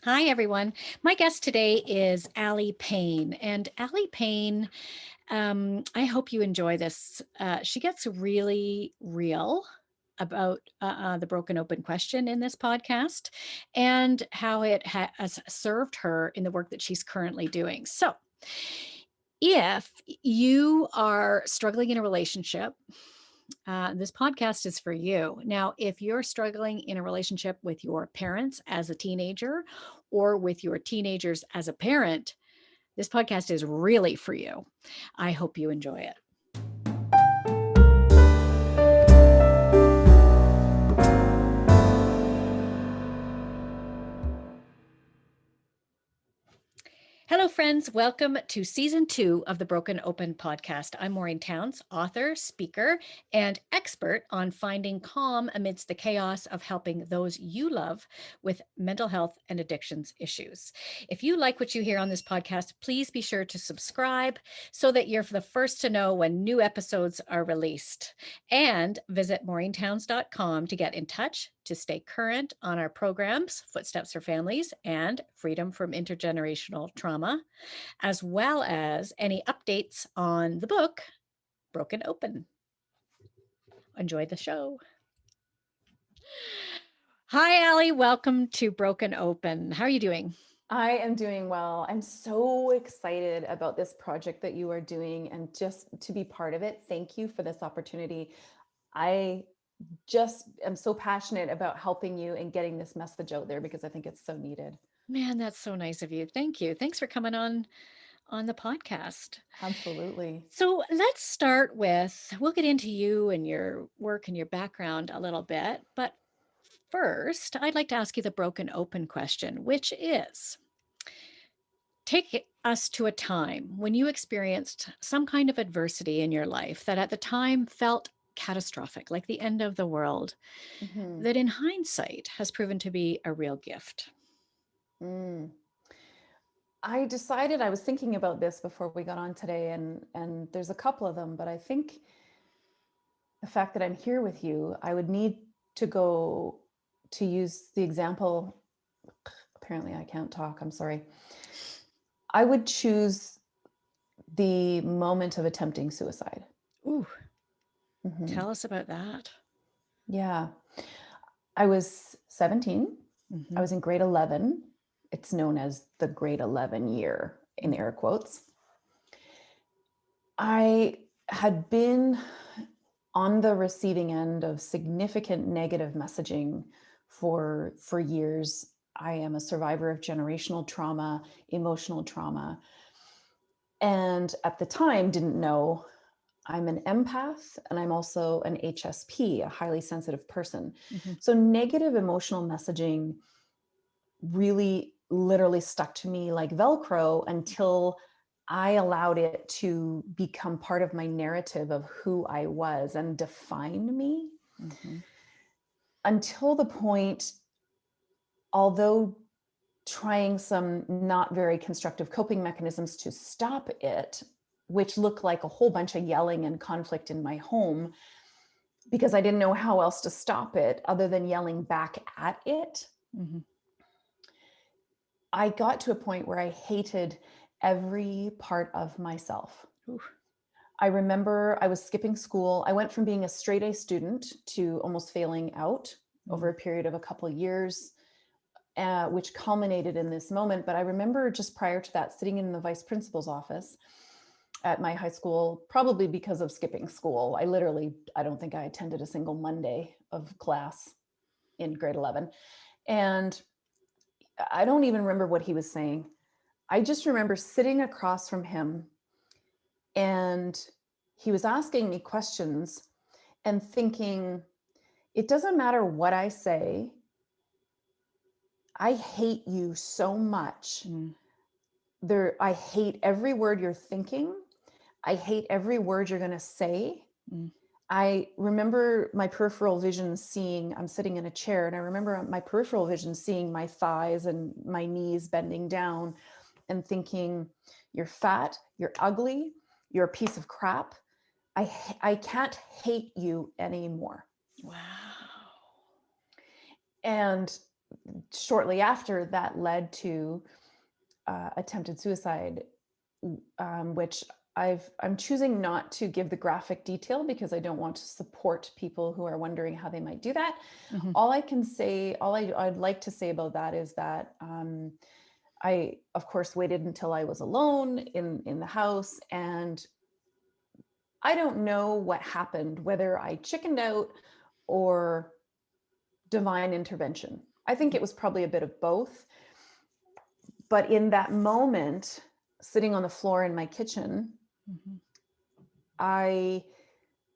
Hi, everyone. My guest today is Aly Pain. And Aly Pain, I hope you enjoy this. She gets really real about the broken open question in this podcast and how it has served her in the work that she's currently doing. So, if you are struggling in a relationship, this podcast is for you. Now, if you're struggling in a relationship with your parents as a teenager or with your teenagers as a parent, this podcast is really for you. I hope you enjoy it. Hello, friends. Welcome to season 2 of the Broken Open podcast. I'm Maureen Towns, author, speaker, and expert on finding calm amidst the chaos of helping those you love with mental health and addictions issues. If you like what you hear on this podcast, please be sure to subscribe so that you're the first to know when new episodes are released. And visit MaureenTowns.com to get in touch, to stay current on our programs, Footsteps for Families and Freedom from Intergenerational Trauma, as well as any updates on the book, Broken Open. Enjoy the show. Hi, Aly. Welcome to Broken Open. How are you doing? I am doing well. I'm so excited about this project that you are doing and just to be part of it. Thank you for this opportunity. I just am so passionate about helping you and getting this message out there because I think it's so needed. Man, that's so nice of you. Thank you. Thanks for coming on the podcast. Absolutely. So let's start with, we'll get into you and your work and your background a little bit, but first, I'd like to ask you the broken open question, which is, take us to a time when you experienced some kind of adversity in your life that at the time felt catastrophic, like the end of the world, Mhm. that in hindsight has proven to be a real gift. Mm. I decided I was thinking about this before we got on today and there's a couple of them, but I think the fact that I'm here with you, I would need to go to use the example. Apparently I can't talk. I'm sorry. I would choose the moment of attempting suicide. Ooh, Mhm. tell us about that. Yeah. I was 17. I Mm-hmm. was in grade 11. It's known as the grade 11 year in air quotes. I had been on the receiving end of significant negative messaging for years. I am a survivor of generational trauma, emotional trauma, and at the time didn't know I'm an empath and I'm also an HSP, a highly sensitive person. Mm-hmm. So negative emotional messaging really literally stuck to me like Velcro until I allowed it to become part of my narrative of who I was and define me, Mm-hmm. until the point, although trying some not very constructive coping mechanisms to stop it, which looked like a whole bunch of yelling and conflict in my home, because I didn't know how else to stop it other than yelling back at it. Mm-hmm. I got to a point where I hated every part of myself. Ooh. I remember I was skipping school. I went from being a straight A student to almost failing out over Mm-hmm. a period of a couple of years, which culminated in this moment. But I remember just prior to that, sitting in the vice principal's office at my high school, probably because of skipping school. I don't think I attended a single Monday of class in grade 11. And I don't even remember what he was saying. I just remember sitting across from him and he was asking me questions and thinking, it doesn't matter what I say. I hate you so much. I hate every word you're thinking. I hate every word you're going to say. Mm-hmm. I remember my peripheral vision seeing, I'm sitting in a chair, and I remember my peripheral vision seeing my thighs and my knees bending down and thinking, you're fat, you're ugly, you're a piece of crap. I can't hate you anymore. Wow. And shortly after, that led to attempted suicide, which I'm choosing not to give the graphic detail because I don't want to support people who are wondering how they might do that. Mm-hmm. All I can say, I'd like to say about that is that I, of course, waited until I was alone in the house, and I don't know what happened, whether I chickened out or divine intervention. I think it was probably a bit of both. But in that moment, sitting on the floor in my kitchen, Mm-hmm. I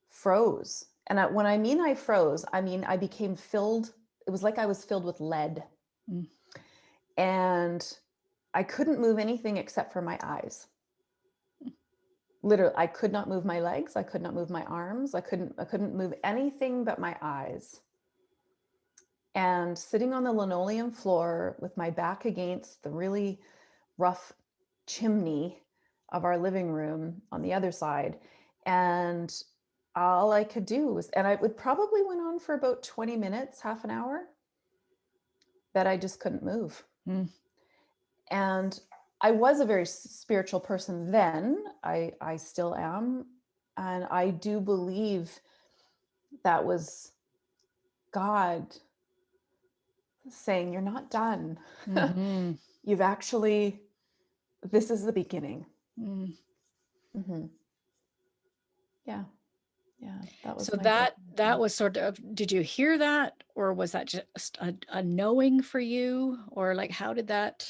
froze. And when I mean I froze, I mean I became filled. It was like I was filled with lead. Mm. And I couldn't move anything except for my eyes. Literally, I could not move my legs. I could not move my arms. I couldn't move anything but my eyes. And sitting on the linoleum floor with my back against the really rough chimney of our living room on the other side. And all I could do was, and it probably went on for about 20 minutes, half an hour, that I just couldn't move. Mm. And I was a very spiritual person then. I still am. And I do believe that was God saying, you're not done. Mm-hmm. You've actually, this is the beginning. Mm. Mm-hmm. Yeah. Yeah. That was So my that was sort of, did you hear that, or was that just a knowing for you, or like how did that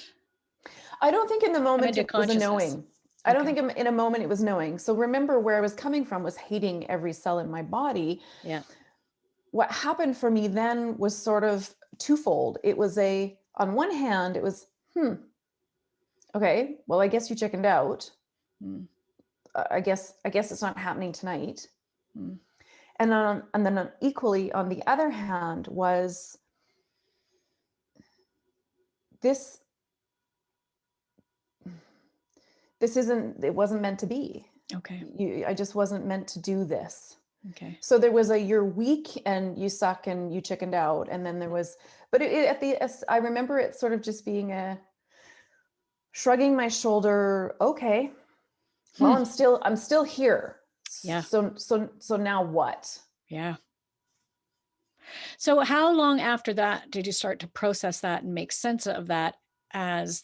I don't think in the come moment into it was a consciousness? knowing. I don't Okay. think in a moment it was knowing. So remember, where I was coming from was hating every cell in my body. Yeah. What happened for me then was sort of twofold. It was on one hand, it was, okay, well, I guess you chickened out. Mm. I guess it's not happening tonight. Mm. And then equally on the other hand was this it wasn't meant to be. Okay. I just wasn't meant to do this. Okay. So there was you're weak and you suck and you chickened out. And then there was, but I remember it sort of just being shrugging my shoulder. Okay, well, I'm still here. Yeah. So now what? Yeah. So how long after that did you start to process that and make sense of that as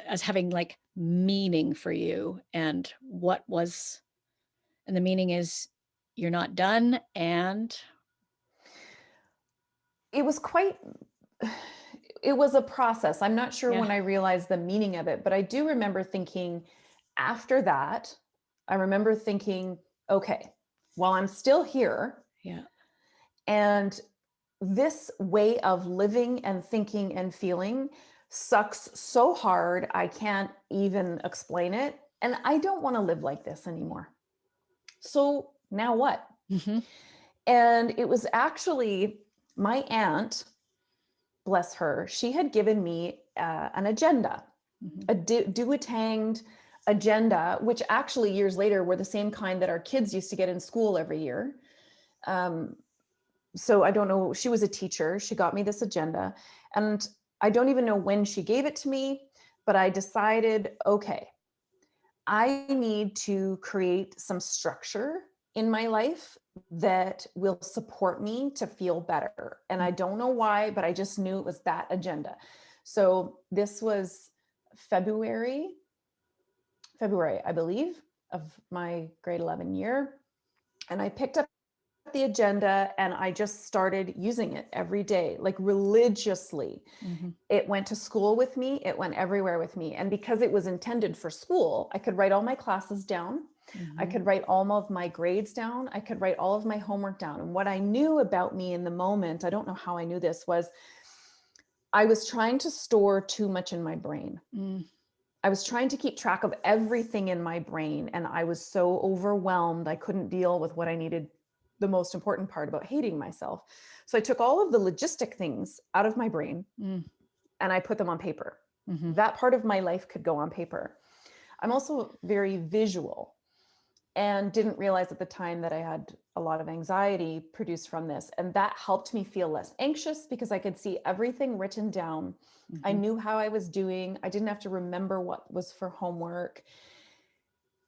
as having like meaning for you? And what was, and the meaning is you're not done, and It was quite, it was a process. I'm not sure yeah. when I realized the meaning of it, but I do remember thinking after that, I remember thinking, okay, well, I'm still here. Yeah. And this way of living and thinking and feeling sucks so hard, I can't even explain it. And I don't want to live like this anymore. So now what? Mm-hmm. And it was actually my aunt, bless her, she had given me an agenda, Mm-hmm. a duotanged agenda, which actually years later were the same kind that our kids used to get in school every year. So I don't know, she was a teacher. She got me this agenda, and I don't even know when she gave it to me, but I decided, okay, I need to create some structure in my life that will support me to feel better. And I don't know why, but I just knew it was that agenda. So this was February, I believe, of my grade 11 year. And I picked up the agenda and I just started using it every day, like religiously. Mm-hmm. It went to school with me. It went everywhere with me. And because it was intended for school, I could write all my classes down. Mm-hmm. I could write all of my grades down. I could write all of my homework down. And what I knew about me in the moment, I don't know how I knew this, was I was trying to store too much in my brain. Mm. I was trying to keep track of everything in my brain. And I was so overwhelmed. I couldn't deal with what I needed, the most important part about hating myself. So I took all of the logistic things out of my brain and I put them on paper. Mm-hmm. That part of my life could go on paper. I'm also very visual. and didn't realize at the time that I had a lot of anxiety produced from this. And that helped me feel less anxious because I could see everything written down. I knew how I was doing. I didn't have to remember what was for homework.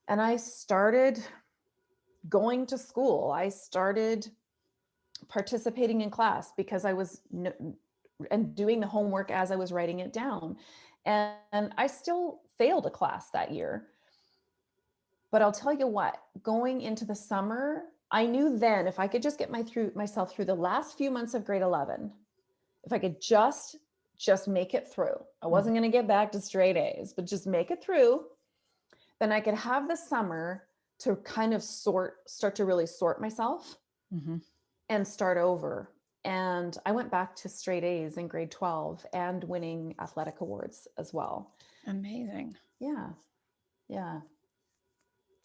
And I started going to school. I started participating in class because I was and doing the homework as I was writing it down. And I still failed a class that year. But I'll tell you what, going into the summer, I knew then if I could just get myself through the last few months of grade 11, if I could just make it through, I wasn't going to get back to straight A's, but just make it through, then I could have the summer to kind of start to really sort myself and start over. And I went back to straight A's in grade 12 and winning athletic awards as well. Amazing. Yeah. Yeah.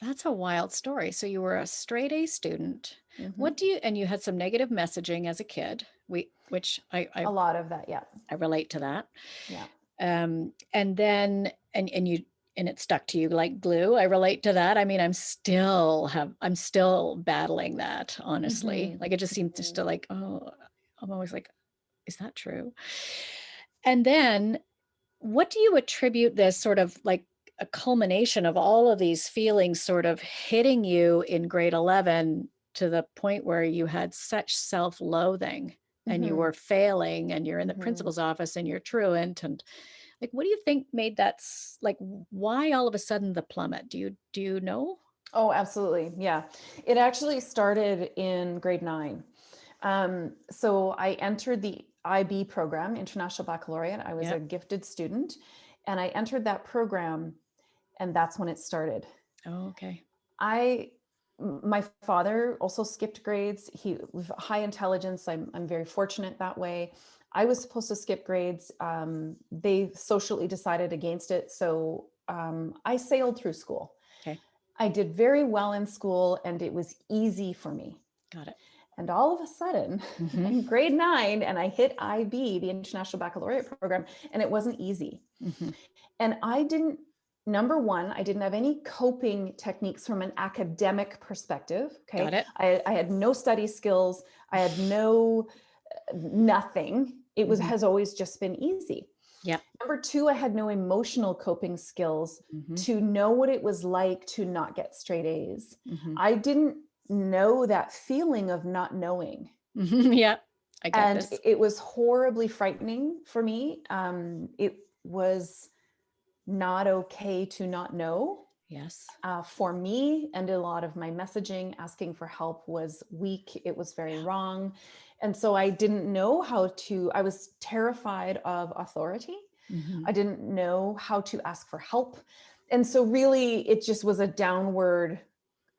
That's a wild story. So you were a straight A student. And you had some negative messaging as a kid, which a lot of that. Yeah. I relate to that. Yeah. And then, and it stuck to you like glue. I relate to that. I mean, I'm still battling that, honestly. Like, it just seems just to like, oh, I'm always like, is that true? And then what do you attribute this sort of like a culmination of all of these feelings sort of hitting you in grade 11 to the point where you had such self-loathing and you were failing and you're in the principal's office and you're truant, and like, what do you think made that like, why all of a sudden the plummet? Do you know? Oh, absolutely. Yeah. It actually started in grade 9. So I entered the IB program, International Baccalaureate. I was a gifted student, and I entered that program, and that's when it started. Oh, okay. My father also skipped grades. He was high intelligence. I'm very fortunate that way. I was supposed to skip grades. They socially decided against it. So I sailed through school. Okay. I did very well in school and it was easy for me. Got it. And all of a sudden, in grade 9, and I hit IB, the International Baccalaureate program, and it wasn't easy. And number one, I didn't have any coping techniques from an academic perspective. Okay. Got it. I had no study skills. I had nothing. It has always just been easy. Yeah. Number two, I had no emotional coping skills to know what it was like to not get straight A's. I didn't know that feeling of not knowing. Yeah. I get and this. It was horribly frightening for me. It was not okay to not know. Yes. For me, and a lot of my messaging asking for help was weak. It was very wrong. And so I didn't know I was terrified of authority. I didn't know how to ask for help. And so really it just was a downward.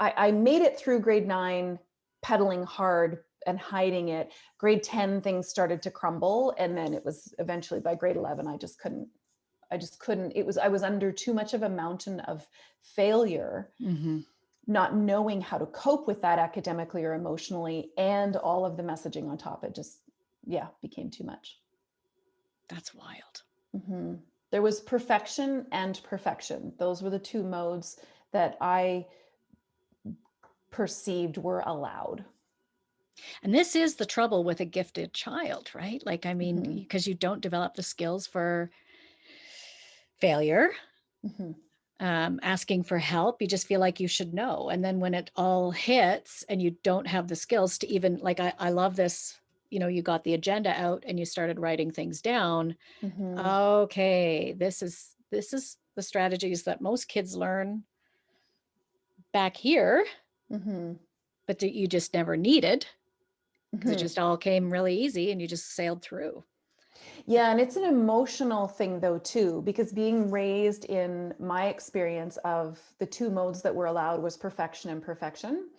I made it through grade 9, pedaling hard and hiding it. Grade 10, things started to crumble. And then it was eventually by grade 11, I just couldn't. I was under too much of a mountain of failure, not knowing how to cope with that academically or emotionally, and all of the messaging on top. It just, became too much. That's wild. There was perfection and perfection. Those were the two modes that I perceived were allowed. And this is the trouble with a gifted child, right? Like, I mean, because you don't develop the skills for failure, asking for help, you just feel like you should know. And then when it all hits and you don't have the skills to even, like, I love this, you got the agenda out and you started writing things down. Okay, this is the strategies that most kids learn back here, but that you just never needed because it just all came really easy and you just sailed through. Yeah, and it's an emotional thing though too, because being raised in my experience of the two modes that were allowed was perfection and perfection.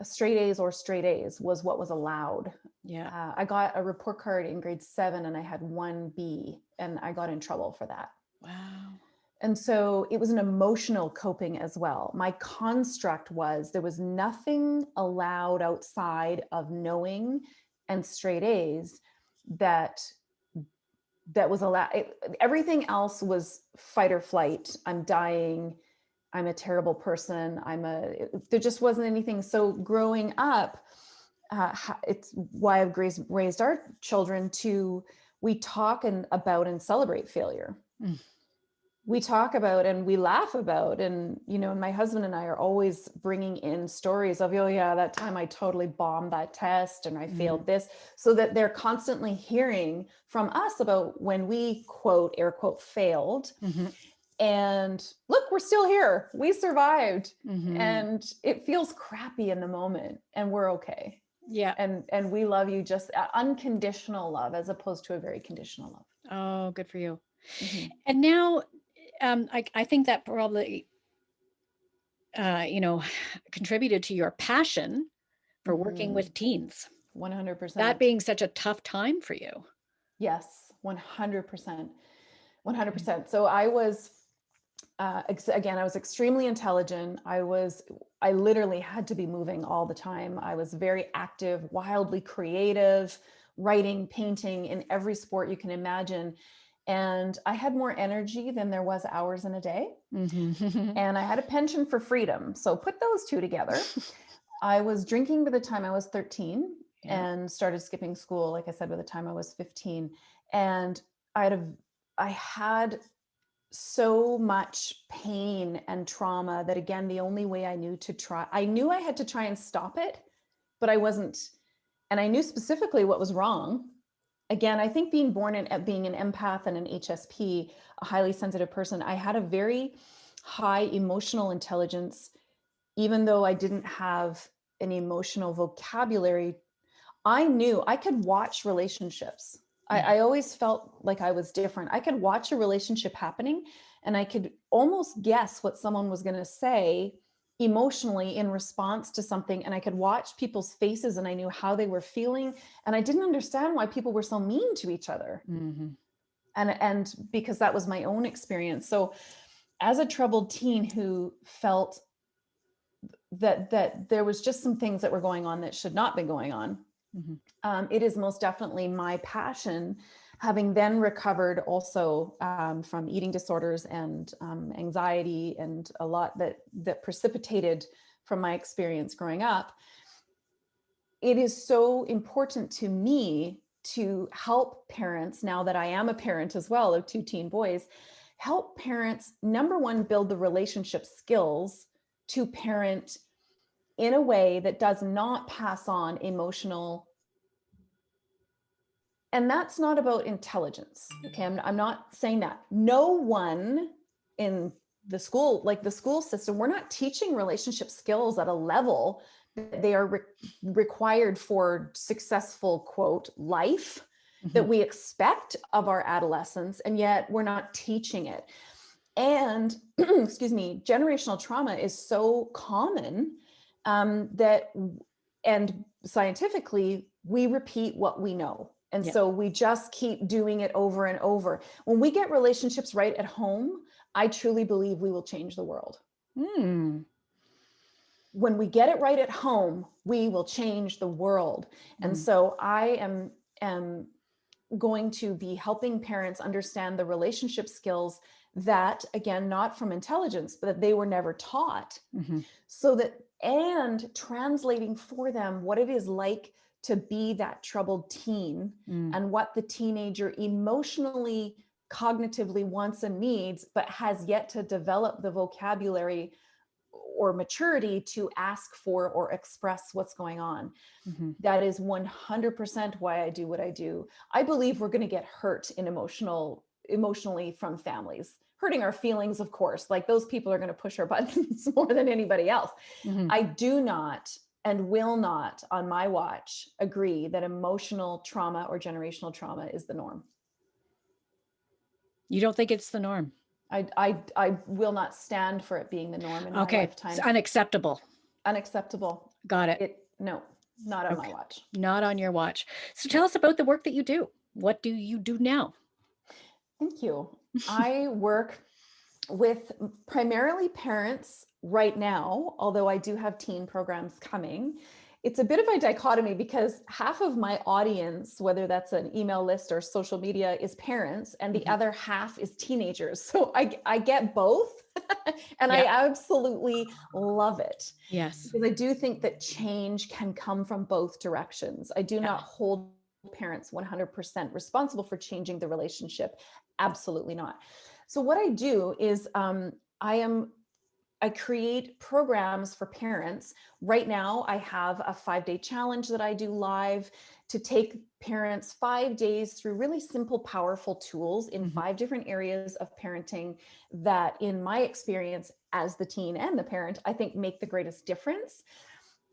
Straight A's or straight A's was what was allowed. Yeah. I got a report card in grade 7 and I had 1 B, and I got in trouble for that. Wow. And so it was an emotional coping as well. My construct was there was nothing allowed outside of knowing and straight A's that was allowed. Everything else was fight or flight. I'm dying. I'm a terrible person. There just wasn't anything. So growing up, it's why I've raised our children we talk about and celebrate failure. Mm. We talk about and we laugh about, and my husband and I are always bringing in stories of, oh yeah, that time I totally bombed that test and I failed this, so that they're constantly hearing from us about when we quote, air quote, failed. Mm-hmm. And look, we're still here. We survived. Mm-hmm. And it feels crappy in the moment, and we're okay. Yeah. And we love you, just unconditional love as opposed to a very conditional love. Oh, good for you. Mm-hmm. And now, I think that probably, contributed to your passion for working Mm-hmm. with teens. 100%. That being such a tough time for you. Yes, 100%. 100%. So I was, again, I was extremely intelligent. I literally had to be moving all the time. I was very active, wildly creative, writing, painting, in every sport you can imagine. And I had more energy than there was hours in a day. Mm-hmm. And I had a penchant for freedom. So put those two together. I was drinking by the time I was 13 and started skipping school, like I said, by the time I was 15. And I had so much pain and trauma that, again, the only way I knew I had to try and stop it, but I wasn't. And I knew specifically what was wrong. Again, I think being born and being an empath and an HSP, a highly sensitive person, I had a very high emotional intelligence. Even though I didn't have an emotional vocabulary, I knew I could watch relationships. I always felt like I was different. I could watch a relationship happening and I could almost guess what someone was going to say emotionally in response to something. And I could watch people's faces and I knew how they were feeling. And I didn't understand why people were so mean to each other. Mm-hmm. And because that was my own experience. So as a troubled teen who felt that there was just some things that were going on that should not be going on, it is most definitely my passion, having then recovered also from eating disorders and anxiety and a lot that precipitated from my experience growing up. It is so important to me to help parents, now that I am a parent as well of 2 teen boys, help parents, number one, build the relationship skills to parent in a way that does not pass on emotional. And that's not about intelligence. Okay. I'm not saying that. No one in the school, like the school system, we're not teaching relationship skills at a level that they are required for successful, quote, life that we expect of our adolescents. And yet we're not teaching it. And excuse me, generational trauma is so common that, and scientifically, we repeat what we know. And so we just keep doing it over and over. When we get relationships right at home, I truly believe we will change the world. When we get it right at home, we will change the world. And so I am going to be helping parents understand the relationship skills that, again, not from intelligence, but that they were never taught. So that, and translating for them what it is like to be that troubled teen and what the teenager emotionally, cognitively wants and needs, but has yet to develop the vocabulary or maturity to ask for or express what's going on. That is 100% why I do what I do. I believe we're going to get hurt in emotionally from families, hurting our feelings, of course, like those people are going to push our buttons more than anybody else. I do not and will not on my watch agree that emotional trauma or generational trauma is the norm. You don't think it's the norm? I will not stand for it being the norm in my lifetime. It's unacceptable. Unacceptable. Got it. No, not on my watch. Not on your watch. So tell us about the work that you do. What do you do now? Thank you. I work with primarily parents right now, although I do have teen programs coming. It's a bit of a dichotomy because half of my audience, whether that's an email list or social media, is parents, and the other half is teenagers. So I get both. And I Yeah. absolutely love it, Yes. because I do think that change can come from both directions. I do Yeah. not hold parents 100% responsible for changing the relationship. Absolutely not. So what I do is I am I create programs for parents. Right now, I have a 5-day challenge that I do live to take parents 5 days through really simple, powerful tools in Mhm. 5 different areas of parenting that, in my experience as the teen and the parent, I think make the greatest difference.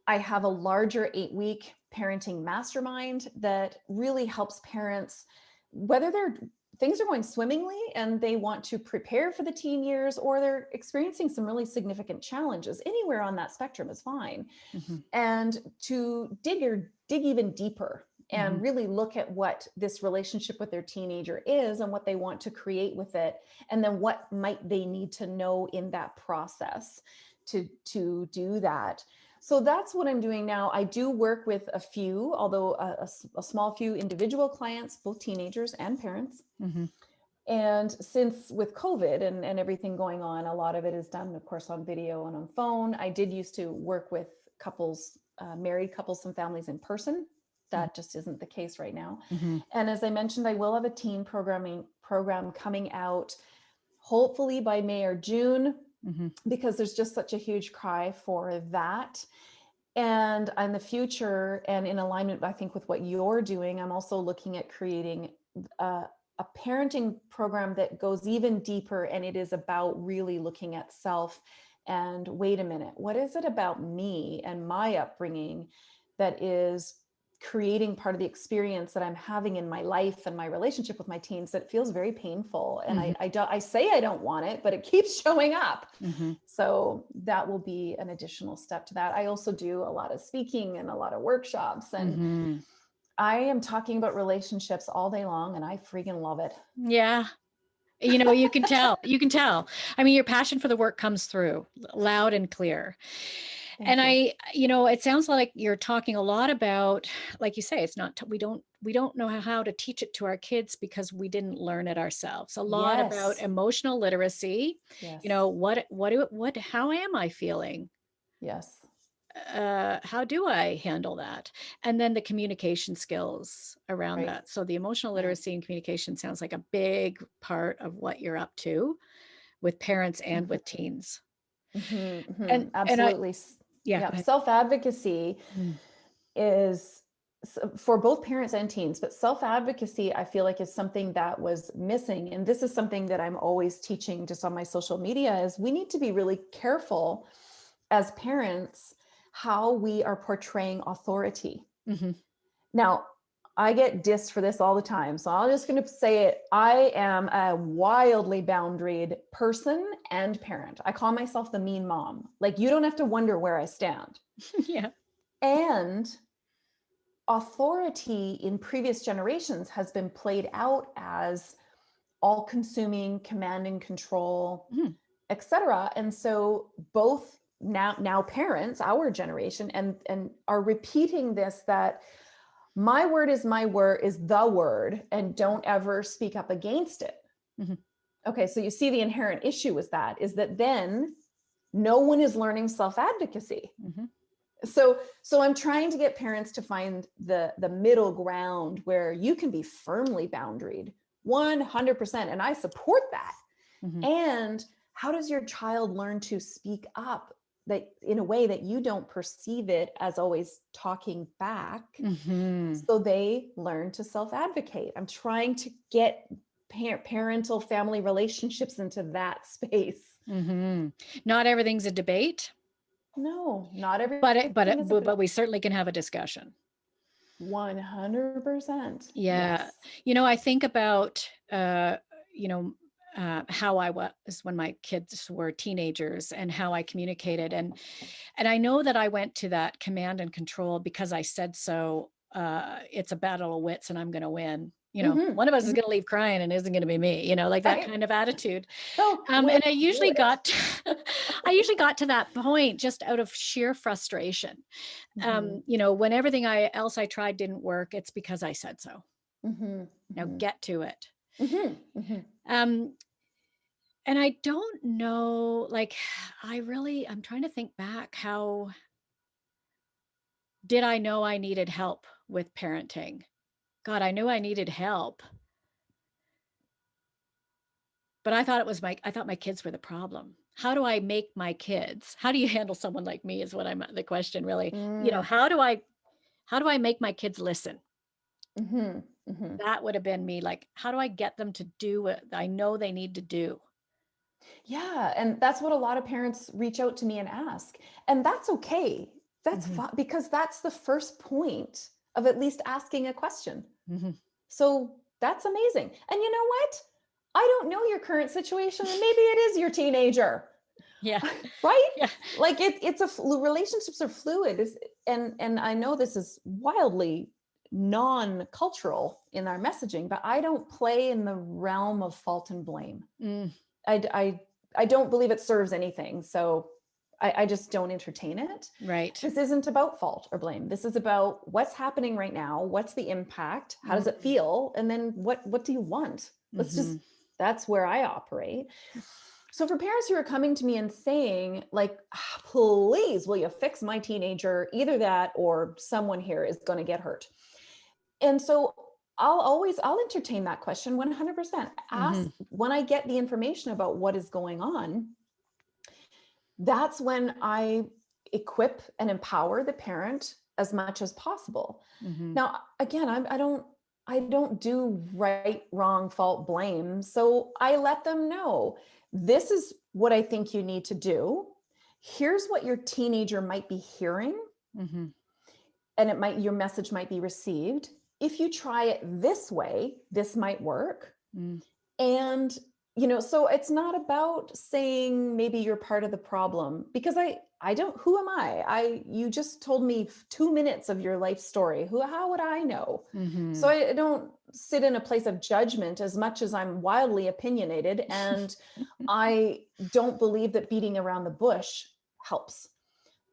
I have a larger 8-week parenting mastermind that really helps parents, whether things are going swimmingly and they want to prepare for the teen years, or they're experiencing some really significant challenges. Anywhere on that spectrum is fine. Mhm. And to dig even deeper and Mhm. really look at what this relationship with their teenager is and what they want to create with it, and then what might they need to know in that process to do that. So that's what I'm doing now. I do work with a few, although a small few individual clients, both teenagers and parents. Mhm. And since with COVID and everything going on, a lot of it is done, of course, on video and on phone. I did used to work with couples, married couples and families in person. Mhm. That just isn't the case right now. Mhm. And as I mentioned, I will have a teen program coming out hopefully by May or June, Mhm. because there's just such a huge cry for that. And in the future, and in alignment, I think, with what you're doing, I'm also looking at creating a, a parenting program that goes even deeper. And it is about really looking at self and, wait a minute, what is it about me and my upbringing that is creating part of the experience that I'm having in my life and my relationship with my teens that feels very painful. And Mhm. I say I don't want it, but it keeps showing up. Mhm. So that will be an additional step to that. I also do a lot of speaking and a lot of workshops, and Mhm. I am talking about relationships all day long, and I freaking love it. Yeah. You can tell. You can tell. I mean, your passion for the work comes through loud and clear. And Thank you. it sounds like you're talking a lot about, like you say, it's not, we don't know how to teach it to our kids because we didn't learn it ourselves. A lot about Yes. emotional literacy. Yes. How am I feeling? Yes. How do I handle that? And then the communication skills around Right. that. So the emotional Right. literacy and communication sounds like a big part of what you're up to with parents and with Mhm. teens. Mhm. Mhm. And I, Absolutely. yeah, go Yeah. ahead. Self advocacy Mm. is for both parents and teens, but self advocacy, I feel like, is something that was missing. And this is something that I'm always teaching just on my social media, is we need to be really careful as parents how we are portraying authority. Mhm. Now, I get dissed for this all the time. So I'm just going to say it. I am a wildly boundaried person and parent. I call myself the mean mom. Like, you don't have to wonder where I stand. Yeah. And authority in previous generations has been played out as all consuming, command and control, Mhm. etc. And so both now parents, our generation, and are repeating this, that my word is my word, is the word, and don't ever speak up against it. Mhm. Okay, so you see the inherent issue with that is that then no one is learning self-advocacy. Mhm. So I'm trying to get parents to find the middle ground where you can be firmly boundaried 100%, and I support that. Mhm. And how does your child learn to speak up, that in a way that you don't perceive it as always talking back, Mhm. so they learn to self-advocate? I'm trying to get parental family relationships into that space. Mhm. Not everything's a debate, No, not but it, but everything it, is a but we certainly can have a discussion. 100%. Yeah. Yes. I think about, you know, how I was when my kids were teenagers and how I communicated. And I know that I went to that command and control because I said so. It's a battle of wits and I'm going to win. Mm-hmm. One of us is Mm-hmm. going to leave crying and isn't going to be me, like that Right. kind of attitude. Oh, And let's I do usually it. got I usually got to that point just out of sheer frustration. Mm-hmm. When everything else I tried didn't work, it's because I said so. Mm-hmm. Now Mm-hmm. get to it. Mm-hmm. Mm-hmm. Um, And I don't know, like, I'm trying to think back, how did I know I needed help with parenting? God, I knew I needed help, but I thought my kids were the problem. How do I make my kids? How do you handle someone like me is what the question really, Mm, how do I make my kids listen? mhm, mhm. That would have been me, like, how do I get them to do what I know they need to do? Yeah, and that's what a lot of parents reach out to me and ask. And that's okay. That's Mhm, fine because that's the first point of at least asking a question. mhm. So that's amazing. And you know what? I don't know your current situation, and maybe it is your teenager, Yeah, right? yeah. Like relationships are fluid, and I know this is wildly non-cultural in our messaging, but I don't play in the realm of fault and blame. Mm, I I don't believe it serves anything. So I just don't entertain it. right. This isn't about fault or blame. This is about what's happening right now. What's the impact? How does it Mm, feel? And then what do you want? Let's just mhm, that's where I operate. So for parents who are coming to me and saying like, "Ah, please, will you fix my teenager? Either that or someone here is going to get hurt." And so I'll entertain that question 100%. Ask mhm, when I get the information about what is going on. That's when I equip and empower the parent as much as possible. mhm, Now, again, I don't do right, wrong, fault, blame. So I let them know this is what I think you need to do. Here's what your teenager might be hearing, mhm, and your message might be received. If you try it this way, this might work. mm, And so it's not about saying maybe you're part of the problem, because I don't, who am I you just told me 2 minutes of your life story. How would I know? So mhm. I don't sit in a place of judgment as much as I'm wildly opinionated, and I don't believe that beating around the bush helps.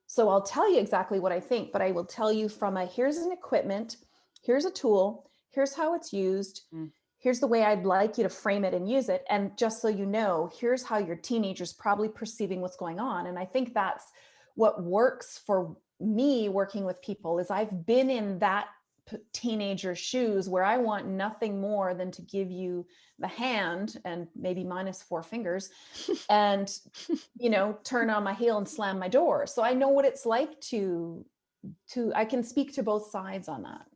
So I'll tell you exactly what I think, but I will tell you from a here's an equipment, here's a tool, here's how it's used, Mm. here's the way I'd like you to frame it and use it. And just so you know, here's how your teenager's probably perceiving what's going on. And I think that's what works for me working with people is I've been in that teenager shoes where I want nothing more than to give you the hand and maybe minus 4 fingers and turn on my heel and slam my door. So I know what it's like to I can speak to both sides on that.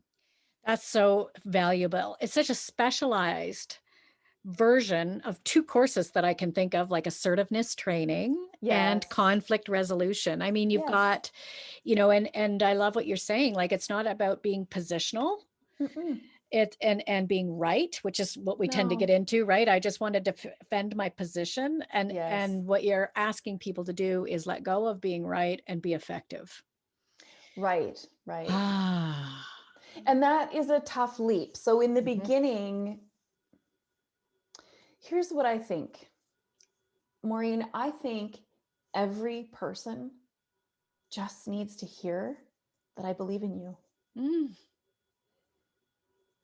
That's so valuable. It's such a specialized version of 2 courses that I can think of, like assertiveness training and Yes. conflict resolution. I mean, you've Yes. got, and I love what you're saying, like, it's not about being positional, Mm-mm. and being right, which is what we tend to get No. into, right? I just wanted to defend my position, and Yes. and what you're asking people to do is let go of being right and be effective. Right. Right. Ah. And that is a tough leap. So in the Mhm, beginning, here's what I think. Maureen, I think every person just needs to hear that I believe in you. mm,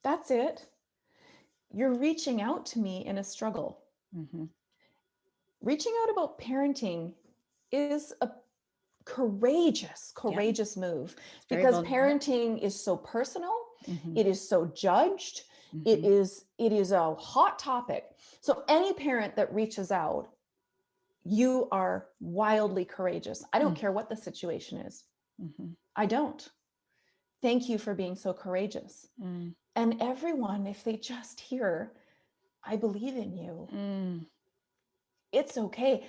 That's it. You're reaching out to me in a struggle. mhm. Reaching out about parenting is a courageous, Yeah, courageous move, it's very because vulnerable. parenting is so personal. Mhm, It is so judged. mhm, It is a hot topic. So any parent that reaches out, you are wildly courageous. I don't mm, care what the situation is. mhm, I don't. Thank you for being so courageous. mm, And everyone, if they just hear, I believe in you, mm. it's okay.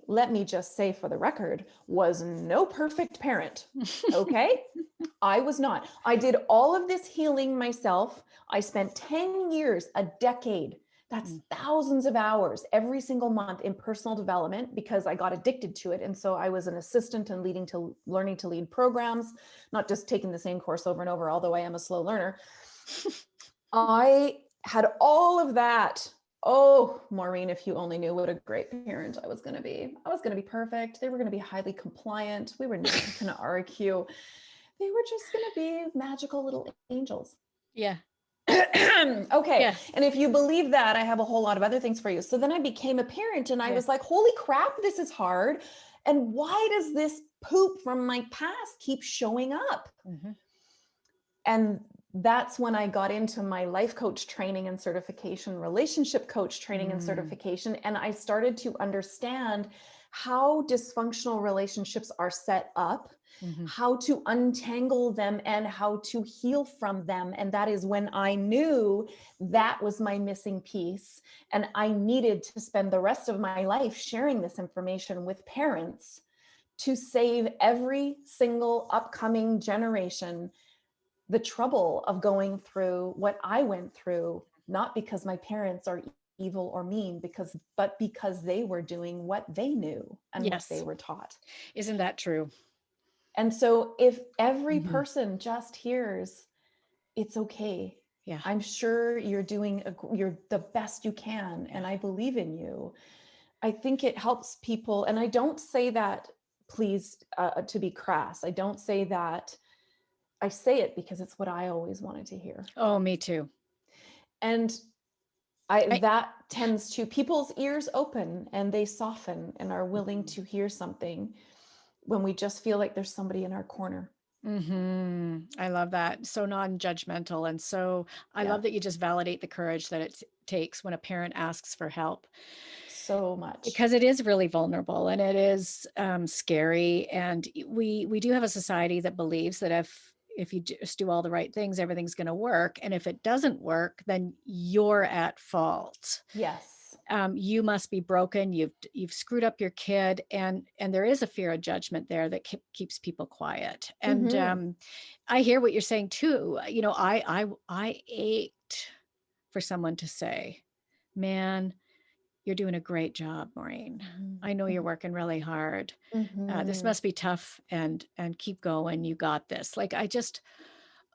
Let me just say for the record, was no perfect parent. Okay? I was not. I did all of this healing myself. I spent 10 years, a decade. That's Mm, thousands of hours every single month in personal development because I got addicted to it. And so I was an assistant and learning to lead programs, not just taking the same course over and over, although I am a slow learner. I had all of that. Oh, Maureen, if you only knew what a great parent I was going to be. I was going to be perfect. They were going to be highly compliant. We were never going to argue. They were just going to be magical little angels. yeah, Okay. Yes. And if you believe that, I have a whole lot of other things for you. So then I became a parent and I Yeah. was like, holy crap, this is hard. And why does this poop from my past keep showing up? Mhm. And that's when I got into my life coach training and certification, relationship coach training and Mm. certification. And I started to understand how dysfunctional relationships are set up, Mhm. how to untangle them, and how to heal from them. And that is when I knew that was my missing piece. And I needed to spend the rest of my life sharing this information with parents to save every single upcoming generation the trouble of going through what I went through, not because my parents are evil or mean, but because they were doing what they knew and what they Yes. were taught. Isn't that true? And so if every Mhm. person just hears, it's okay. Yeah. I'm sure you're the best you can, Yeah. and I believe in you. I think it helps people. And I don't say that, please, to be crass. I don't say that. I say it because it's what I always wanted to hear. Oh, me too. And I that tends to people's ears open and they soften and are willing Mhm. to hear something when we just feel like there's somebody in our corner. I love that. So non-judgmental. And so I Yeah, love that you just validate the courage that it takes when a parent asks for help, so much. because it is really vulnerable and it is scary. And we do have a society that believes that if you just do all the right things, everything's going to work. And if it doesn't work, then you're at fault. Yes. You must be broken. You've screwed up your kid, and there is a fear of judgment there that keeps people quiet. And Mm-hmm. I hear what you're saying too. You know, I ached for someone to say, "Man, you're doing a great job, Maureen. I know you're working really hard. This Mm-hmm. must be tough, and keep going. You got this." Like I just,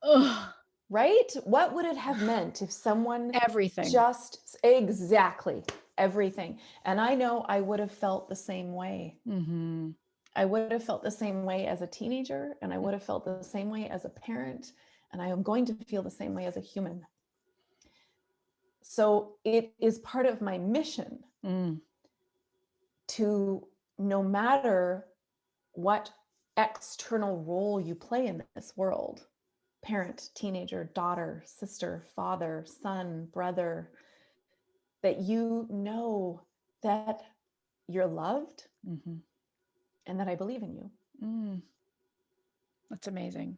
oh, Right? What would it have meant if someone everything. just exactly everything? And I know I would have felt the same way. Hmm. I would have felt the same way as a teenager, and I would have felt the same way as a parent, and I am going to feel the same way as a human. So it is part of my mission Mm. to, no matter what external role you play in this world, parent, teenager, daughter, sister, father, son, brother, that you know that you're loved Hmm. and that I believe in you. Mm. That's amazing.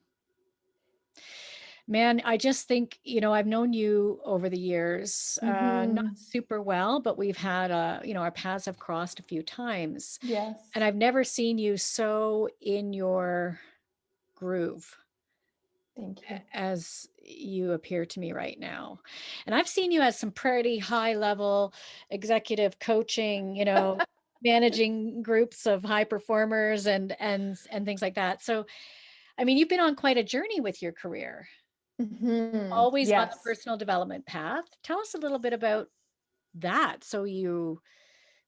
Man, I just think, I've known you over the years, not Mm-hmm. super well, but we've had our paths have crossed a few times. And Yes. I've never seen you so in your groove Thank you. as you appear to me right now. And I've seen you as some pretty high level executive coaching, managing groups of high performers and things like that. So, I mean, you've been on quite a journey with your career. Mm-hmm. Always on the Yes. personal development path. Tell us a little bit about that. So you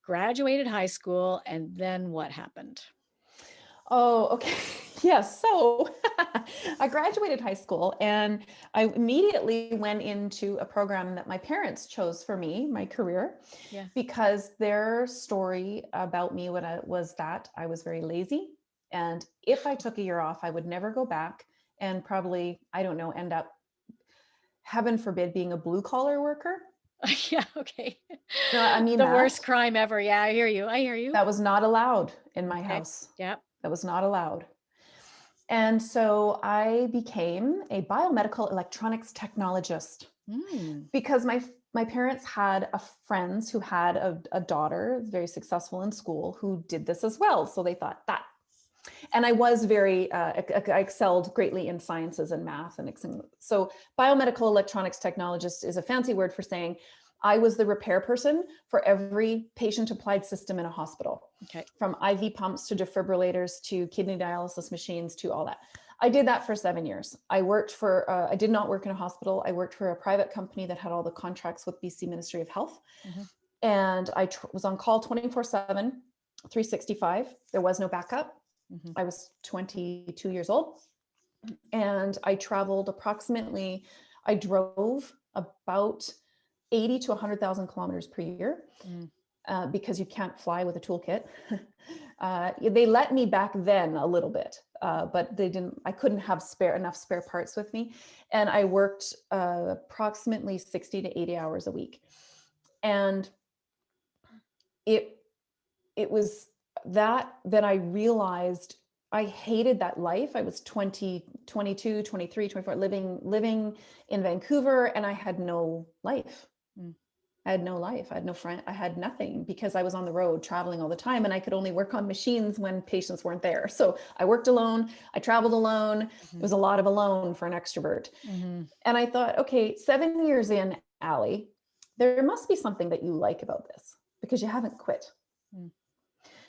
graduated high school, and then what happened? Oh, okay. Yes. So I graduated high school and I immediately went into a program that my parents chose for me, my career, Yeah. because their story about me was that I was very lazy. And if I took a year off, I would never go back and probably, I don't know, end up, heaven forbid, being a blue collar worker. Yeah, okay. No, I mean The worst that. crime ever. Yeah, I hear you. I hear you. That was not allowed in my Okay. house. Yep. That was not allowed. And so I became a biomedical electronics technologist Mm. because my parents had friends who had a daughter very successful in school who did this as well. So they thought that. And I was I excelled greatly in sciences and math. So biomedical electronics technologist is a fancy word for saying I was the repair person for every patient applied system in a hospital, Okay. from IV pumps to defibrillators to kidney dialysis machines to all that. I did that for 7 years. I did not work in a hospital. I worked for a private company that had all the contracts with BC Ministry of Health. Hmm. And I was on call 24/7, 365. There was no backup. Hmm. I was 22 years old and I traveled approximately, I drove about 80 to 100,000 kilometers per year. Because you can't fly with a toolkit. They let me back then a little bit, but I couldn't have enough spare parts with me. And I worked approximately 60 to 80 hours a week. And it was that I realized I hated that life. I was 20, 22, 23, 24, living in Vancouver, and I had no life. I had no life. I had no friend. I had nothing because I was on the road traveling all the time, and I could only work on machines when patients weren't there. So I worked alone. I traveled alone. It was a lot of alone for an extrovert. And I thought, okay, 7 years in, Aly, there must be something that you like about this because you haven't quit.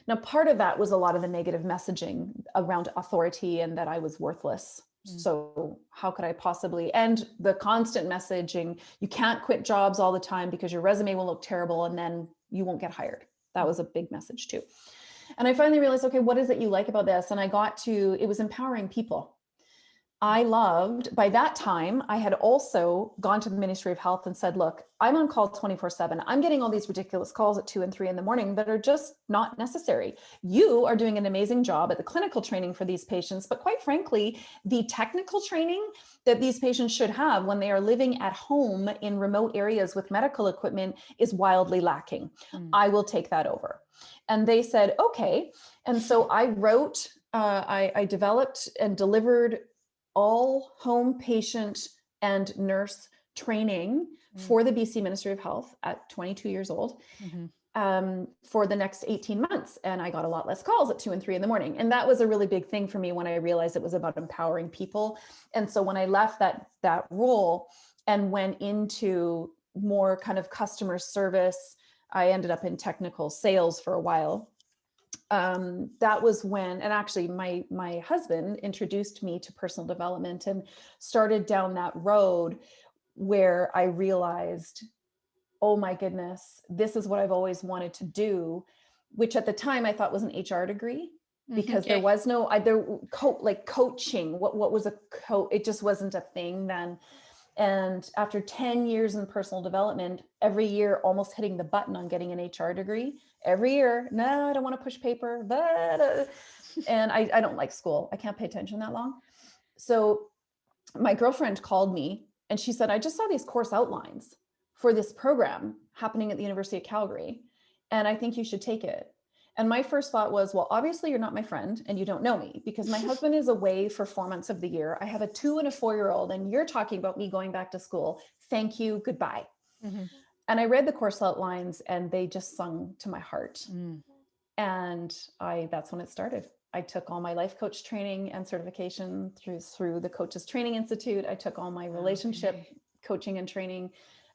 Now, part of that was a lot of the negative messaging around authority and that I was worthless. So how could I possibly, and the constant messaging, you can't quit jobs all the time because your resume will look terrible and then you won't get hired. That was a big message too. And I finally realized, okay, what is it you like about this? And it was empowering people. I loved, by that time, I had also gone to the Ministry of Health and said, look, I'm on call 24/7. I'm getting all these ridiculous calls at 2 and 3 in the morning that are just not necessary. You are doing an amazing job at the clinical training for these patients, but quite frankly, the technical training that these patients should have when they are living at home in remote areas with medical equipment is wildly lacking. I will take that over. And they said, okay. And so I wrote, I developed and delivered all home patient and nurse training for the BC Ministry of Health at 22 years old for the next 18 months. And I got a lot less calls at 2 and 3 in the morning. And that was a really big thing for me when I realized it was about empowering people. And so when I left that role and went into more kind of customer service, I ended up in technical sales for a while. That was when, and actually my husband introduced me to personal development and started down that road where I realized, oh my goodness, this is what I've always wanted to do, which at the time I thought was an HR degree because there was no, like coaching. What was a coach? It just wasn't a thing then. And after 10 years in personal development, every year almost hitting the button on getting an HR degree, every year, no, I don't want to push paper, but, and I don't like school. I can't pay attention that long. So my girlfriend called me and she said, I just saw these course outlines for this program happening at the University of Calgary, and I think you should take it. And my first thought was, well, obviously you're not my friend and you don't know me because my husband is away for 4 months of the year. I have a 2 and a 4-year-old and you're talking about me going back to school. Thank you. Goodbye. And I read the course outlines and they just sung to my heart. And that's when it started. I took all my life coach training and certification through the Coaches Training Institute. I took all my relationship coaching and training,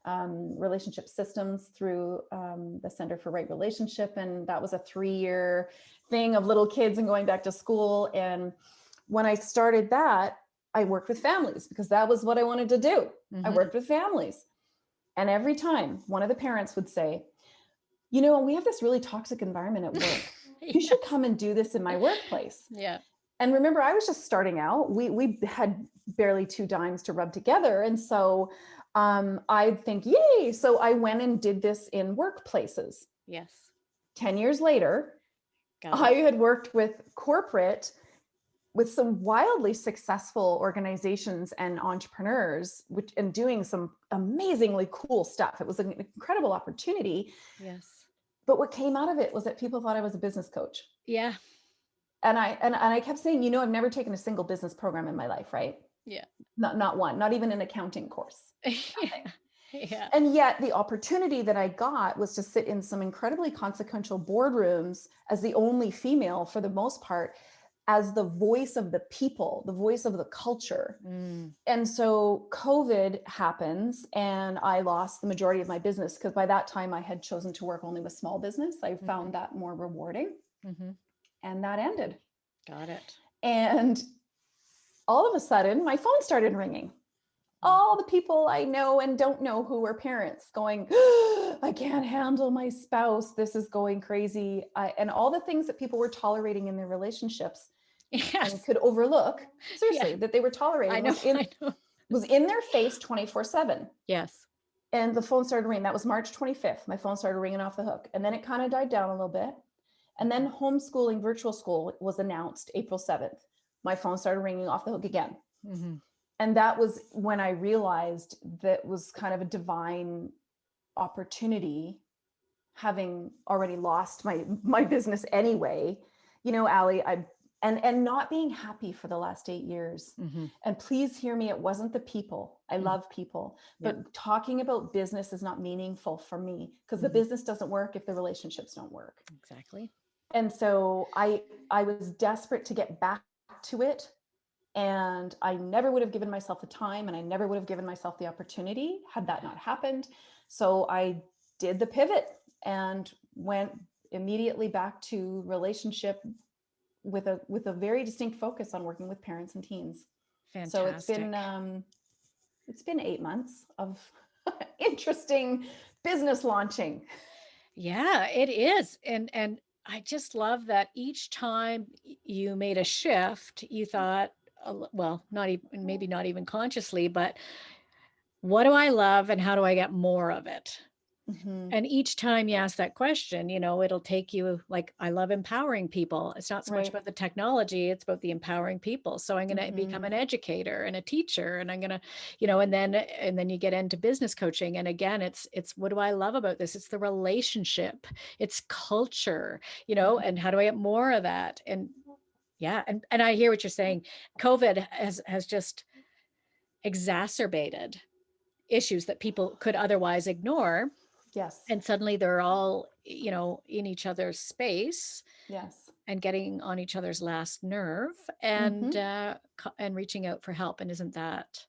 relationship systems through the Center for Right Relationship. And that was a 3-year thing of little kids and going back to school. And when I started that, I worked with families because that was what I wanted to do. I worked with families. And every time one of the parents would say, you know, we have this really toxic environment at work. You should come and do this in my workplace. And remember, I was just starting out. We had barely 2 dimes to rub together. And so I'd think, yay. So I went and did this in workplaces. 10 years later, I had worked with corporate with some wildly successful organizations and entrepreneurs, and doing some amazingly cool stuff. It was an incredible opportunity. But what came out of it was that people thought I was a business coach. And I kept saying, you know, I've never taken a single business program in my life, right? Not one, not even an accounting course. And yet the opportunity that I got was to sit in some incredibly consequential boardrooms as the only female, for the most part, as the voice of the people, the voice of the culture. And so COVID happens and I lost the majority of my business because by that time I had chosen to work only with small business. I found that more rewarding. And that ended. Got it. And all of a sudden my phone started ringing. All the people I know and don't know who were parents going, I can't handle my spouse. This is going crazy. And all the things that people were tolerating in their relationships and could overlook, seriously, that they were tolerating. I know. was in their face 24/7. Yes. And the phone started ringing. That was March 25th. My phone started ringing off the hook. And then it kind of died down a little bit. And then homeschooling virtual school was announced April 7th. My phone started ringing off the hook again. Mm-hmm. And that was when I realized that was kind of a divine opportunity, having already lost my business anyway. You know, Aly, and not being happy for the last 8 years. Mm-hmm. And please hear me, it wasn't the people. I love people, Yep. but talking about business is not meaningful for me because the business doesn't work if the relationships don't work. Exactly. And so I was desperate to get back to it. And I never would have given myself the time, and I never would have given myself the opportunity had that not happened. So I did the pivot and went immediately back to relationship with a very distinct focus on working with parents and teens. Fantastic. So it's been 8 months of interesting business launching. Yeah, it is. And I just love that each time you made a shift, you thought, well, not even, maybe not even consciously, but what do I love and how do I get more of it? Mm-hmm. And each time you ask that question, it'll take you, like, I love empowering people. It's not so much Right. about the technology, it's about the empowering people. So I'm going to become Mm-hmm. an educator and a teacher, and I'm going to, and then you get into business coaching. And again, it's what do I love about this? It's the relationship, it's culture, and how do I get more of that? And yeah, and I hear what you're saying. COVID has just exacerbated issues that people could otherwise ignore. Yes. And suddenly they're all, in each other's space Yes. and getting on each other's last nerve Mm-hmm. and reaching out for help. And isn't that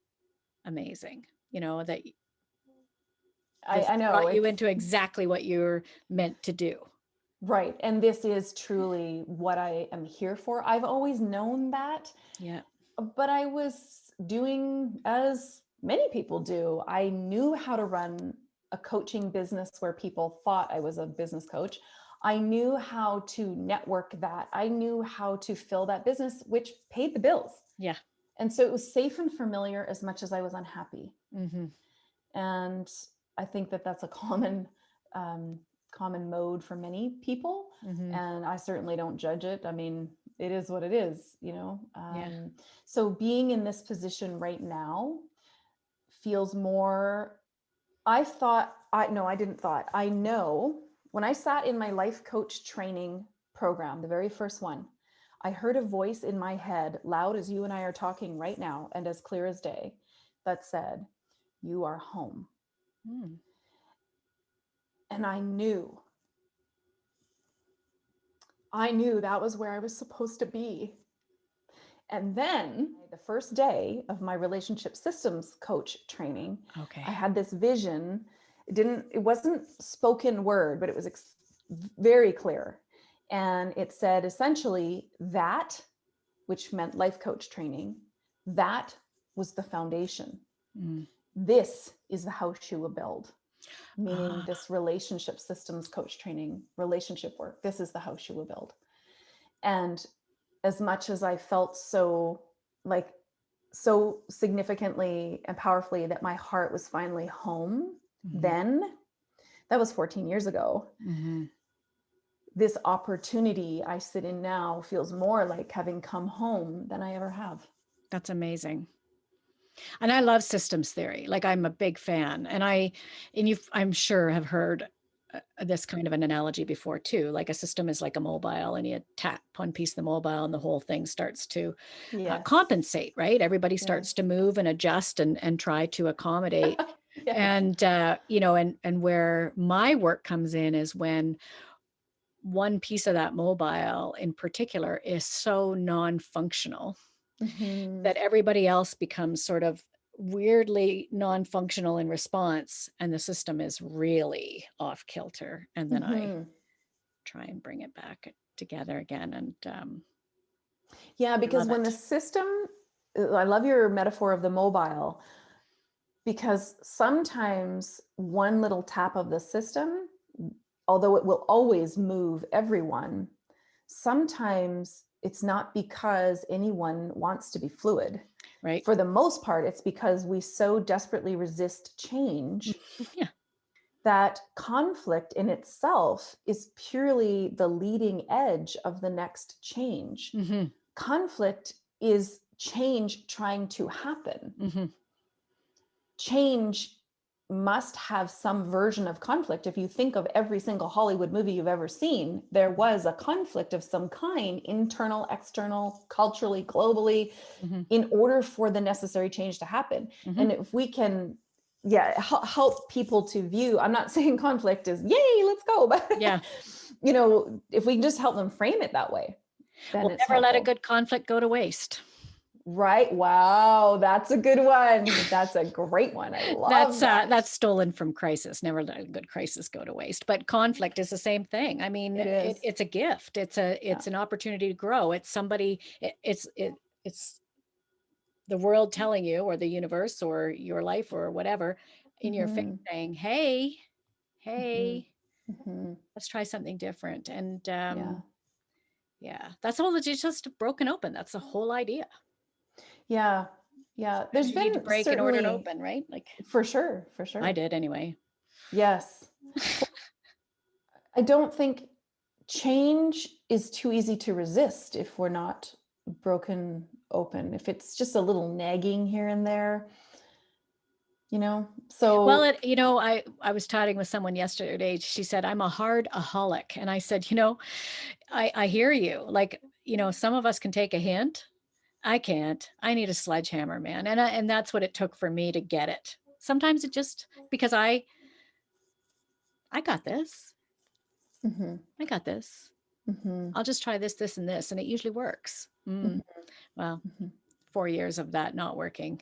amazing? That this I know brought you it's into exactly what you're meant to do. right. And this is truly what I am here for. I've always known that, Yeah. but I was doing as many people do. I knew how to run a coaching business where people thought I was a business coach. I knew how to network that. I knew how to fill that business, which paid the bills. Yeah. And so it was safe and familiar as much as I was unhappy. Mm-hmm. And I think that that's a common mode for many people. Mm-hmm. And I certainly don't judge it. I mean, it is what it is, Yeah. So being in this position right now feels more, I know when I sat in my life coach training program, the very first one, I heard a voice in my head, loud as you and I are talking right now, and as clear as day, that said, "You are home." Mm. And I knew that was where I was supposed to be. And then the first day of my relationship systems coach training, Okay. I had this vision. It wasn't spoken word, but it was very clear. And it said essentially that, which meant life coach training, that was the foundation. Mm. This is the house you will build. Meaning Ah, this relationship systems coach training, relationship work. This is the house you will build. And as much as I felt so significantly and powerfully that my heart was finally home, mm-hmm. then that was 14 years ago. Mm-hmm. This opportunity I sit in now feels more like having come home than I ever have. That's amazing. And I love systems theory. Like, I'm a big fan. And I'm sure have heard this kind of an analogy before too. Like, a system is like a mobile, and you tap one piece of the mobile and the whole thing starts to Yes. compensate, right? Everybody starts Yes. to move and adjust and try to accommodate. Yes. And, and where my work comes in is when one piece of that mobile in particular is so non-functional Mm-hmm. that everybody else becomes sort of weirdly non-functional in response, and the system is really off kilter. And then I Mm-hmm. try and bring it back together again. And Yeah, because when the system, I love your metaphor of the mobile, because sometimes one little tap of the system, although it will always move everyone, sometimes it's not because anyone wants to be fluid. Right. For the most part, it's because we so desperately resist change Yeah. that conflict in itself is purely the leading edge of the next change. Mm-hmm. Conflict is change trying to happen. Mm-hmm. Change must have some version of conflict. If you think of every single Hollywood movie you've ever seen, there was a conflict of some kind, internal, external, culturally, globally, Mm-hmm. in order for the necessary change to happen. Mm-hmm. And if we can, yeah, help people to view, I'm not saying conflict is yay, let's go, but Yeah. you know, if we can just help them frame it that way, then We'll it's never let a helpful. good conflict go to waste. Right. Wow. That's a good one. That's a great one. I love that. That's stolen from crisis. Never let a good crisis go to waste. But conflict is the same thing. I mean, It is. it's a gift. It's Yeah. an opportunity to grow. It's somebody. It's the world telling you, or the universe, or your life, or whatever, in your face, Mm-hmm. saying, "Hey, Mm-hmm. hey, Mm-hmm. let's try something different." And Yeah. yeah, that's all. It's just broken open. That's the whole idea. Yeah. Yeah. There's Sometimes you need to been break in order to certainly, open, right? Like for sure, for I sure. did anyway. Yes. I don't think change is too easy to resist if we're not broken open. If it's just a little nagging here and there, you know? Well, So, I was chatting with someone yesterday. She said, I'm a hard-aholic. And I said, I hear you. Like, some of us can take a hint. I can't. I need a sledgehammer, man. And that's what it took for me to get it. Sometimes it just because I got this. mhm, I got this. mhm, I'll just try this, this, and this. And it usually works. mhm, Well, mhm. 4 years of that not working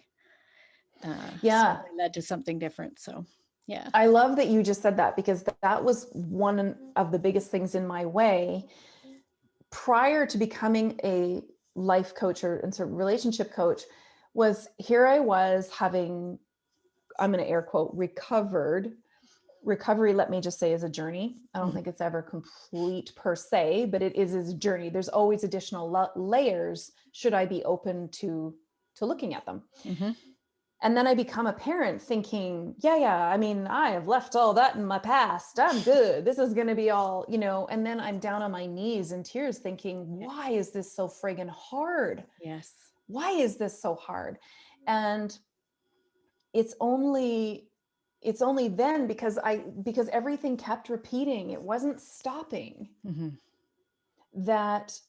Yeah. certainly led to something different. So, yeah. I love that you just said that because that was one of the biggest things in my way prior to becoming a life coach or and sort of relationship coach. Was here I was having, I'm going to air quote, recovered. Recovery, let me just say, is a journey. I don't Mhm. think it's ever complete per se, but it is a journey. There's always additional layers should I be open to looking at them. Mhm. And then I become a parent thinking, yeah, I mean, I have left all that in my past. I'm good. This is going to be all, and then I'm down on my knees in tears thinking, Yeah. why is this so friggin' hard? Yes. Why is this so hard? And it's only then because everything kept repeating, it wasn't stopping, Mhm. that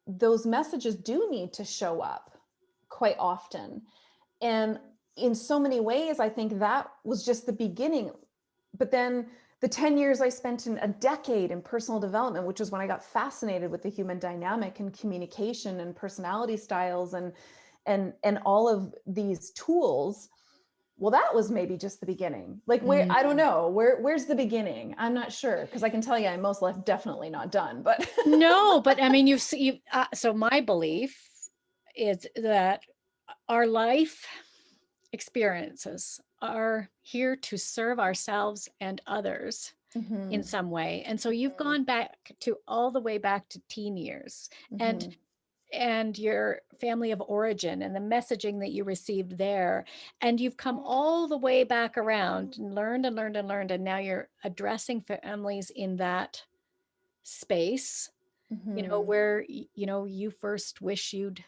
those messages do need to show up quite often. And in so many ways, I think that was just the beginning. But then the 10 years I spent in a decade in personal development, which is when I got fascinated with the human dynamic and communication and personality styles and all of these tools. Well, that was maybe just the beginning. Like, where, I don't Mm. know, where's the beginning? I'm not sure, because I can tell you I'm most definitely not done, but No, but I mean, so my belief is that our life experiences are here to serve ourselves and others in Mhm, some way. And so you've mhm, gone back to all the way back to teen years, and mhm, your family of origin and the messaging that you received there, and you've come all the way back around and learned and learned and learned, and now you're addressing families in that space, mhm, where you first wish you'd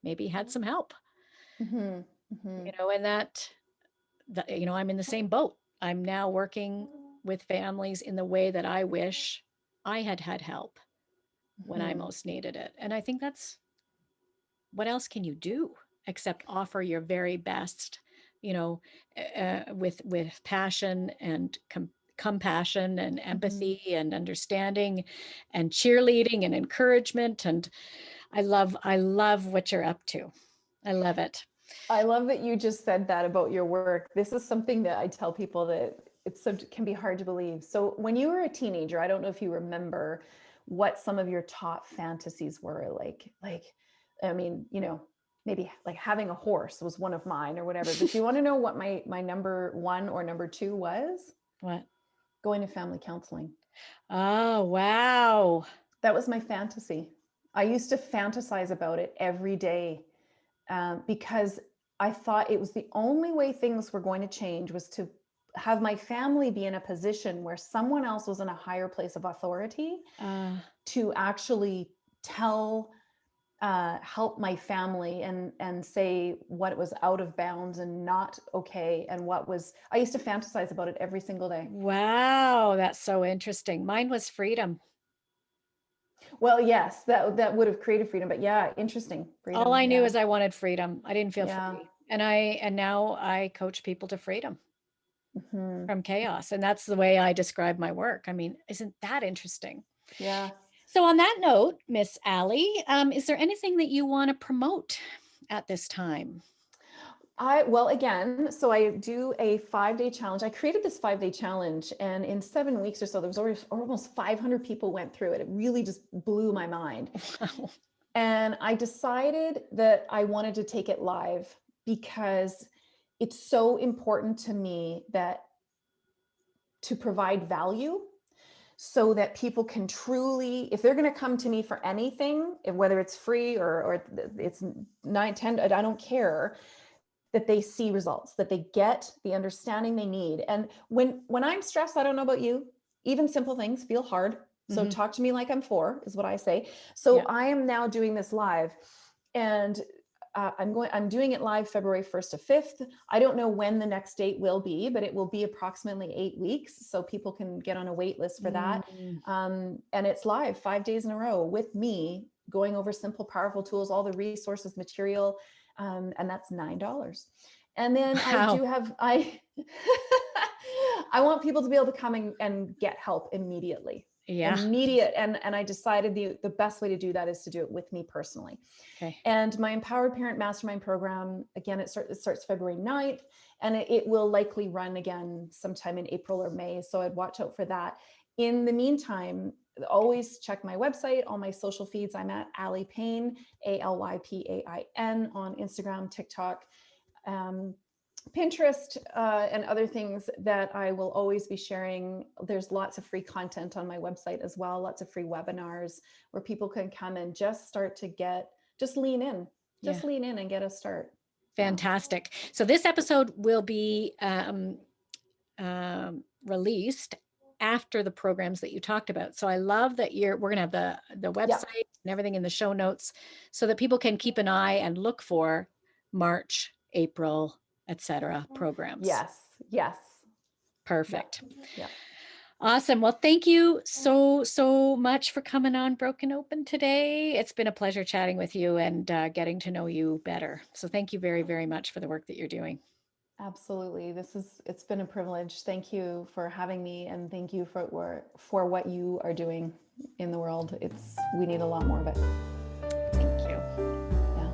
maybe had some help, mhm, mhm, and I'm in the same boat. I'm now working with families in the way that I wish I had had help when I mhm, most needed it. And I think that's, what else can you do except offer your very best, you know, with passion and compassion and mhm. empathy and understanding and cheerleading and encouragement. And I love what you're up to. I love it. I love that you just said that about your work. This is something that I tell people that can be hard to believe. So when you were a teenager, I don't know if you remember what some of your top fantasies were. Like, I mean, maybe like having a horse was one of mine or whatever. But do you want to know what my number one or number two was? What? Going to family counseling. Oh, wow. That was my fantasy. I used to fantasize about it every day. because I thought it was the only way things were going to change was to have my family be in a position where someone else was in a higher place of authority to actually tell, help my family and say what was out of bounds and not okay, and what was. I used to fantasize about it every single day. Wow, that's so interesting. Mine was freedom. Well, yes, that would have created freedom, but yeah, interesting. All Freedom, I knew yeah. is I wanted freedom. I didn't feel Yeah. free. And now I coach people to freedom Hmm. from chaos. And that's the way I describe my work. I mean, isn't that interesting? Yeah. So on that note, Miss Aly, is there anything that you want to promote at this time? Well, again, so I do a 5-day challenge. I created this 5-day challenge, and in 7 weeks or so, there was almost 500 people went through it. It really just blew my mind. Wow. And I decided that I wanted to take it live because it's so important to me that to provide value so that people can truly, if they're going to come to me for anything, whether it's free or it's 9, 10, I don't care, that they see results, that they get the understanding they need. And when I'm stressed, I don't know about you, even simple things feel hard. So Mm-hmm. talk to me like I'm 4 is what I say. So Yeah. I am now doing this live, and I'm doing it live February 1st to 5th. I don't know when the next date will be, but it will be approximately 8 weeks. So people can get on a wait list for that. Mm, And it's live 5 days in a row with me going over simple, powerful tools, all the resources, material. And that's $9. And then I wow. do have, I want people to be able to come and get help immediately. Yeah. Immediate. And I decided the best way to do that is to do it with me personally. Okay. And my Empowered Parent Mastermind program, again, it starts February 9th, and it will likely run again sometime in April or May. So I'd watch out for that. In the meantime, always check my website, all my social feeds. I'm at Aly Pain, ALYPAIN, on Instagram, TikTok, Pinterest, and other things that I will always be sharing. There's lots of free content on my website as well, lots of free webinars where people can come and just start to just lean in, Yeah. and get a start. Yeah. Fantastic. So this episode will be released after the programs that you talked about. So I love that we're going to have the Yep. website and everything in the show notes so that people can keep an eye and look for March, April, etc. programs. Yes. Yes. Yep. Perfect. Yep. Awesome. Well, thank you so much for coming on Broken Open today. It's been a pleasure chatting with you and getting to know you better. So thank you very much for the work that you're doing. Absolutely. It's been a privilege. Thank you for having me, and thank you for what you are doing in the world. We need a lot more of it. Thank you. Yeah.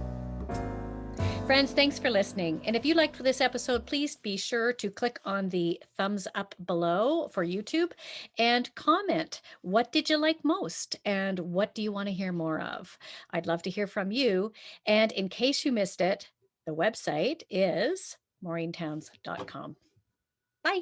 Friends, thanks for listening. And if you liked this episode, please be sure to click on the thumbs up below for YouTube and comment. What did you like most? And what do you want to hear more of? I'd love to hear from you. And in case you missed it, the website is maureentowns.com. Bye.